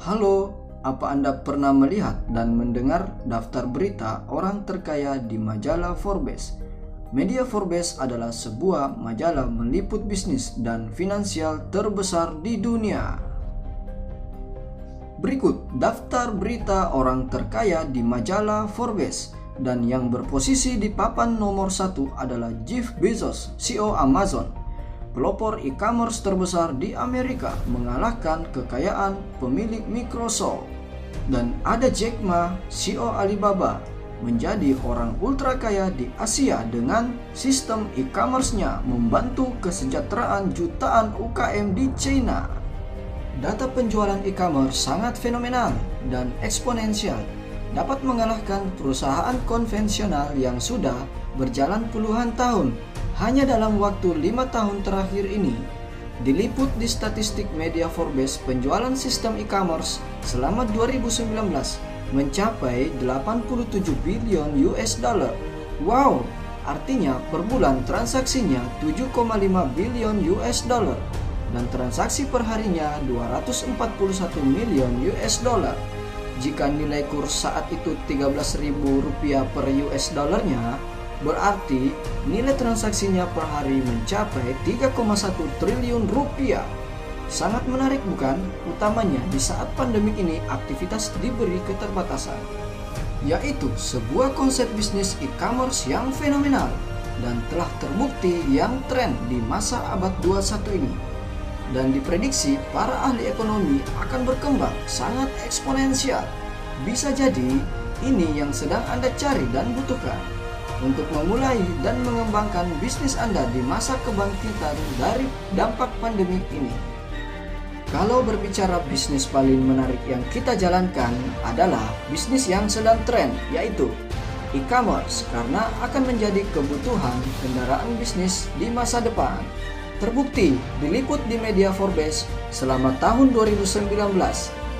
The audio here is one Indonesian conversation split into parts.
Halo, apa Anda pernah melihat dan mendengar daftar berita orang terkaya di majalah Forbes? Media Forbes adalah sebuah majalah meliput bisnis dan finansial terbesar di dunia. Berikut daftar berita orang terkaya di majalah Forbes, dan yang berposisi di papan nomor 1 adalah Jeff Bezos, CEO Amazon. Pelopor e-commerce terbesar di Amerika, mengalahkan kekayaan pemilik Microsoft. Dan ada Jack Ma, CEO Alibaba, menjadi orang ultra kaya di Asia dengan sistem e-commerce-nya membantu kesejahteraan jutaan UKM di China. Data penjualan e-commerce sangat fenomenal dan eksponensial, dapat mengalahkan perusahaan konvensional yang sudah berjalan puluhan tahun. Hanya dalam waktu 5 tahun terakhir ini, diliput di statistik media Forbes, penjualan sistem e-commerce selama 2019 mencapai 87 billion US dollar. Wow, artinya per bulan transaksinya 7,5 billion US dollar dan transaksi perharinya 241 million US dollar. Jika nilai kurs saat itu Rp13.000 per US dollarnya, berarti nilai transaksinya per hari mencapai 3,1 triliun rupiah. Sangat menarik bukan? Utamanya di saat pandemik ini aktivitas diberi keterbatasan. Yaitu sebuah konsep bisnis e-commerce yang fenomenal dan telah terbukti yang tren di masa abad 21 ini. Dan diprediksi para ahli ekonomi akan berkembang sangat eksponensial. Bisa jadi ini yang sedang Anda cari dan butuhkan untuk memulai dan mengembangkan bisnis Anda di masa kebangkitan dari dampak pandemik ini. Kalau berbicara bisnis paling menarik yang kita jalankan adalah bisnis yang sedang tren, yaitu e-commerce, karena akan menjadi kebutuhan kendaraan bisnis di masa depan. Terbukti diliput di media Forbes selama tahun 2019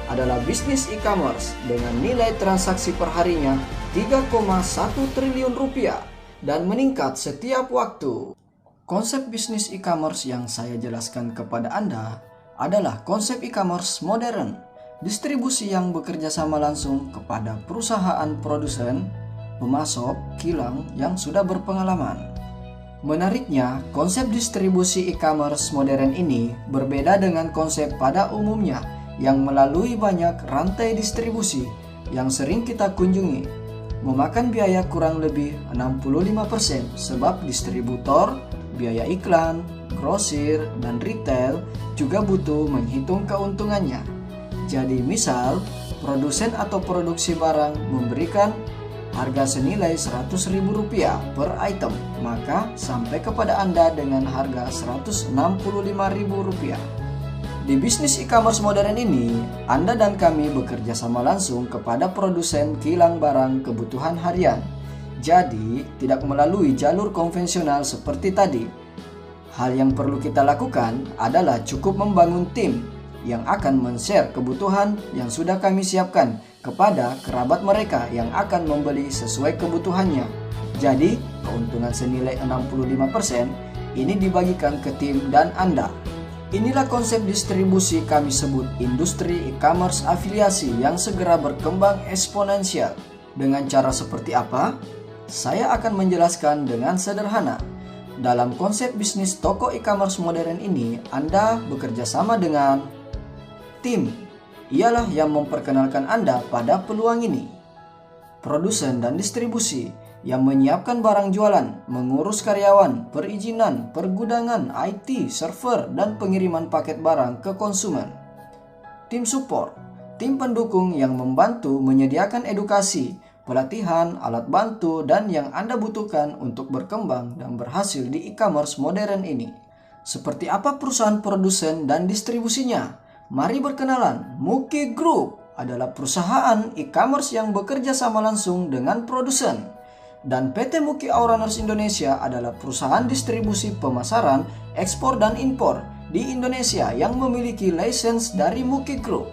adalah bisnis e-commerce dengan nilai transaksi perharinya 3,1 triliun rupiah dan meningkat setiap waktu. Konsep bisnis e-commerce yang saya jelaskan kepada Anda adalah konsep e-commerce modern, distribusi yang bekerja sama langsung kepada perusahaan produsen, pemasok, kilang yang sudah berpengalaman. Menariknya, konsep distribusi e-commerce modern ini berbeda dengan konsep pada umumnya yang melalui banyak rantai distribusi yang sering kita kunjungi. Memakan biaya kurang lebih 65% sebab distributor, biaya iklan, grosir, dan retail juga butuh menghitung keuntungannya. Jadi misal, produsen atau produksi barang memberikan harga senilai Rp100.000 per item, maka sampai kepada Anda dengan harga Rp165.000. Di bisnis e-commerce modern ini, Anda dan kami bekerja sama langsung kepada produsen kilang barang kebutuhan harian. Jadi, tidak melalui jalur konvensional seperti tadi. Hal yang perlu kita lakukan adalah cukup membangun tim yang akan men-share kebutuhan yang sudah kami siapkan kepada kerabat mereka yang akan membeli sesuai kebutuhannya. Jadi, keuntungan senilai 65% ini dibagikan ke tim dan Anda. Inilah konsep distribusi kami sebut industri e-commerce afiliasi yang segera berkembang eksponensial. Dengan cara seperti apa? Saya akan menjelaskan dengan sederhana. Dalam konsep bisnis toko e-commerce modern ini, Anda bekerja sama dengan tim. Ialah yang memperkenalkan Anda pada peluang ini. Produsen dan distribusi yang menyiapkan barang jualan, mengurus karyawan, perizinan, pergudangan, IT, server, dan pengiriman paket barang ke konsumen. Tim support, tim pendukung yang membantu menyediakan edukasi, pelatihan, alat bantu, dan yang Anda butuhkan untuk berkembang dan berhasil di e-commerce modern ini. Seperti apa perusahaan produsen dan distribusinya? Mari berkenalan. Muki Group adalah perusahaan e-commerce yang bekerja sama langsung dengan produsen. Dan PT Muki Auranerz Indonesia adalah perusahaan distribusi pemasaran, ekspor dan impor di Indonesia yang memiliki lisensi dari Muki Group.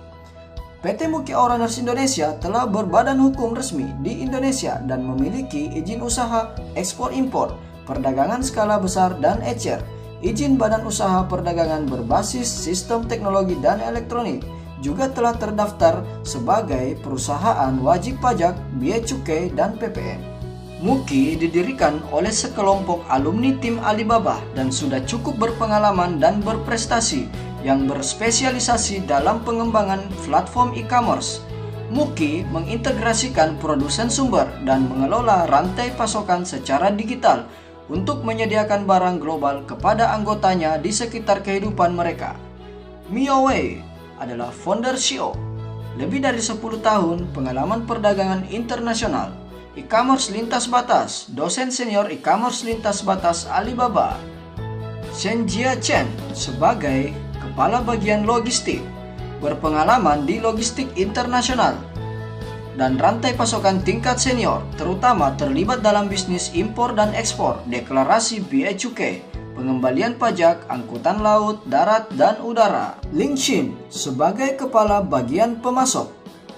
PT Muki Auranerz Indonesia telah berbadan hukum resmi di Indonesia dan memiliki izin usaha ekspor impor, perdagangan skala besar dan ECR, izin badan usaha perdagangan berbasis sistem teknologi dan elektronik, juga telah terdaftar sebagai perusahaan wajib pajak, bea cukai, dan PPN. Muki didirikan oleh sekelompok alumni tim Alibaba dan sudah cukup berpengalaman dan berprestasi yang berspesialisasi dalam pengembangan platform e-commerce. Muki mengintegrasikan produsen sumber dan mengelola rantai pasokan secara digital untuk menyediakan barang global kepada anggotanya di sekitar kehidupan mereka. Miao Wei adalah founder CEO, lebih dari 10 tahun pengalaman perdagangan internasional, e-commerce lintas batas, dosen senior e-commerce lintas batas Alibaba. Shen Jia-chen sebagai kepala bagian logistik, berpengalaman di logistik internasional dan rantai pasokan tingkat senior, terutama terlibat dalam bisnis impor dan ekspor, deklarasi bea cukai, pengembalian pajak, angkutan laut, darat, dan udara. Ling Xin sebagai kepala bagian pemasok,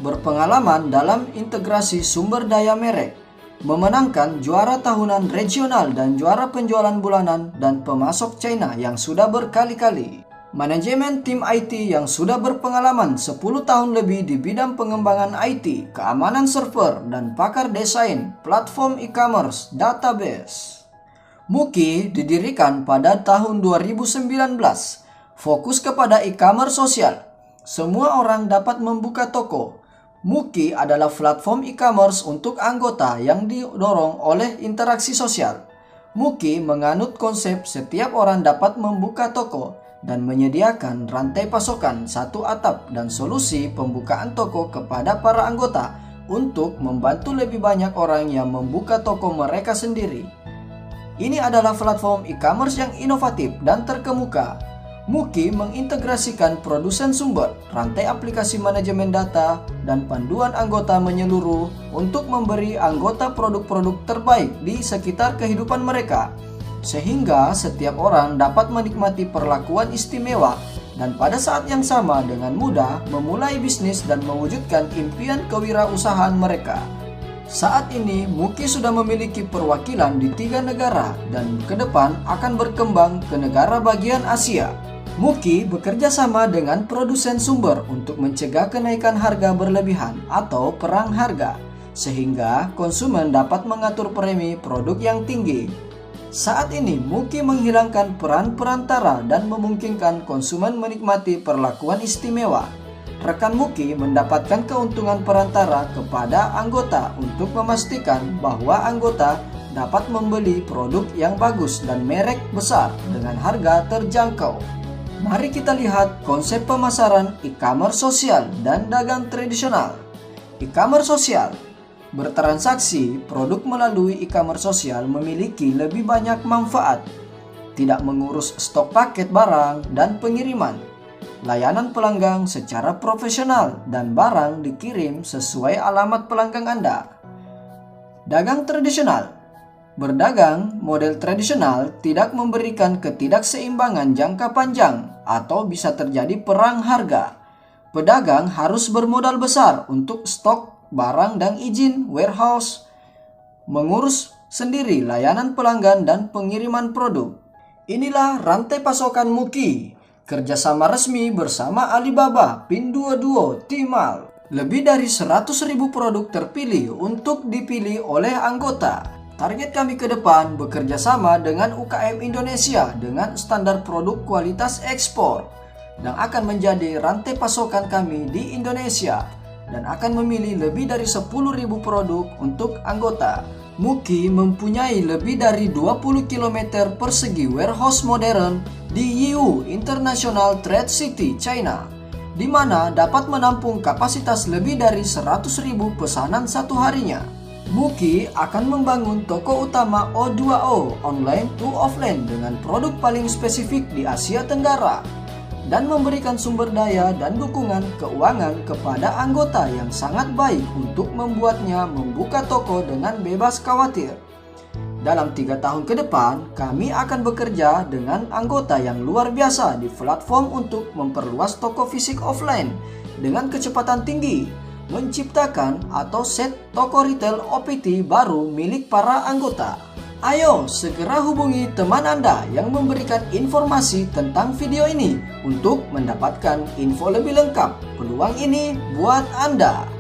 berpengalaman dalam integrasi sumber daya merek, memenangkan juara tahunan regional dan juara penjualan bulanan dan pemasok China yang sudah berkali-kali. Manajemen tim IT yang sudah berpengalaman 10 tahun lebih di bidang pengembangan IT, keamanan server, dan pakar desain platform e-commerce database. Muki didirikan pada tahun 2019, fokus kepada e-commerce sosial. Semua orang dapat membuka toko. Muki adalah platform e-commerce untuk anggota yang didorong oleh interaksi sosial. Muki menganut konsep setiap orang dapat membuka toko dan menyediakan rantai pasokan satu atap dan solusi pembukaan toko kepada para anggota untuk membantu lebih banyak orang yang membuka toko mereka sendiri. Ini adalah platform e-commerce yang inovatif dan terkemuka. Muki mengintegrasikan produsen sumber, rantai aplikasi manajemen data, dan panduan anggota menyeluruh untuk memberi anggota produk-produk terbaik di sekitar kehidupan mereka, sehingga setiap orang dapat menikmati perlakuan istimewa dan pada saat yang sama dengan mudah memulai bisnis dan mewujudkan impian kewirausahaan mereka. Saat ini, Muki sudah memiliki perwakilan di 3 negara dan ke depan akan berkembang ke negara bagian Asia. Muki bekerja sama dengan produsen sumber untuk mencegah kenaikan harga berlebihan atau perang harga, sehingga konsumen dapat mengatur premi produk yang tinggi. Saat ini, Muki menghilangkan peran perantara dan memungkinkan konsumen menikmati perlakuan istimewa. Rekan Muki mendapatkan keuntungan perantara kepada anggota untuk memastikan bahwa anggota dapat membeli produk yang bagus dan merek besar dengan harga terjangkau. Mari kita lihat konsep pemasaran e-commerce sosial dan dagang tradisional. E-commerce sosial bertransaksi produk melalui e-commerce sosial memiliki lebih banyak manfaat. Tidak mengurus stok paket barang dan pengiriman. Layanan pelanggan secara profesional dan barang dikirim sesuai alamat pelanggan Anda. Dagang tradisional. Berdagang model tradisional tidak memberikan ketidakseimbangan jangka panjang atau bisa terjadi perang harga. Pedagang harus bermodal besar untuk stok barang dan izin warehouse, mengurus sendiri layanan pelanggan dan pengiriman produk. Inilah rantai pasokan Muki. Kerjasama resmi bersama Alibaba, Pinduoduo, Tmall. Lebih dari 100.000 produk terpilih untuk dipilih oleh anggota. Target kami ke depan bekerja sama dengan UKM Indonesia dengan standar produk kualitas ekspor dan akan menjadi rantai pasokan kami di Indonesia dan akan memilih lebih dari 10.000 produk untuk anggota. Muki mempunyai lebih dari 20 km persegi warehouse modern di Yiwu International Trade City, China, di mana dapat menampung kapasitas lebih dari 100.000 pesanan satu harinya. Muki akan membangun toko utama O2O online to offline dengan produk paling spesifik di Asia Tenggara dan memberikan sumber daya dan dukungan keuangan kepada anggota yang sangat baik untuk membuatnya membuka toko dengan bebas khawatir. Dalam 3 tahun ke depan, kami akan bekerja dengan anggota yang luar biasa di platform untuk memperluas toko fisik offline dengan kecepatan tinggi, menciptakan atau set toko retail OPT baru milik para anggota. Ayo segera hubungi teman Anda yang memberikan informasi tentang video ini untuk mendapatkan info lebih lengkap. Peluang ini buat Anda.